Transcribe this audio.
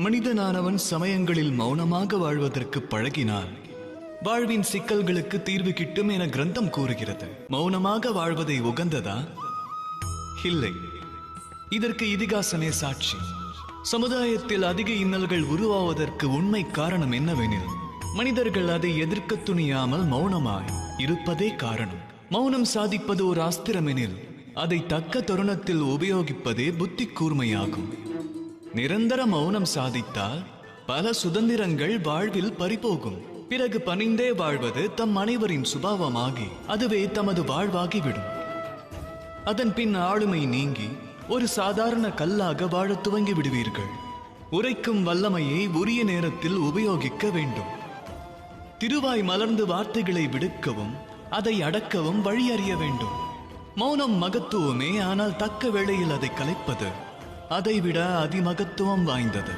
மனிதனானவன் சமயங்களில் மௌனமாக வாழ்வதற்கு பழகினால் வாழ்வின் சிக்கல்களுக்கு தீர்வு கிட்டும் என கிரந்தம் கூறுகிறது. மௌனமாக வாழ்வதை உகந்ததா? இல்லை. இதற்கு இதிகாசமே சாட்சி. சமுதாயத்தில் அதிக இன்னல்கள் உருவாவதற்கு உண்மை காரணம் என்னவெனில், மனிதர்கள் அதை எதிர்க்க துணியாமல் மௌனமாய் இருப்பதே காரணம். மௌனம் சாதிப்பது ஒரு அஸ்திரமெனில் அதை தக்க தருணத்தில் உபயோகிப்பதே புத்தி கூர்மையாகும். நிரந்தர மௌனம் சாதித்தால் பல சுதந்திரங்கள் வாழ்வில் பறிபோகும். பிறகு பணிந்தே வாழ்வது தம் அனைவரின் சுபாவமாகி அதுவே தமது வாழ்வாகிவிடும். அதன் பின் ஆளுமை நீங்கி ஒரு சாதாரண கல்லாக வாழ துவங்கி விடுவீர்கள். உரைக்கும் வல்லமையை உரிய நேரத்தில் உபயோகிக்க வேண்டும். திருவாய் மலர்ந்து வார்த்தைகளை விடுக்கவும் அதை அடக்கவும் வழி அறிய வேண்டும். மௌனம் மகத்துவமே, ஆனால் தக்க வேளையில் அதை கலைப்பது அதைவிட அதிமகத்துவம் வாய்ந்தது.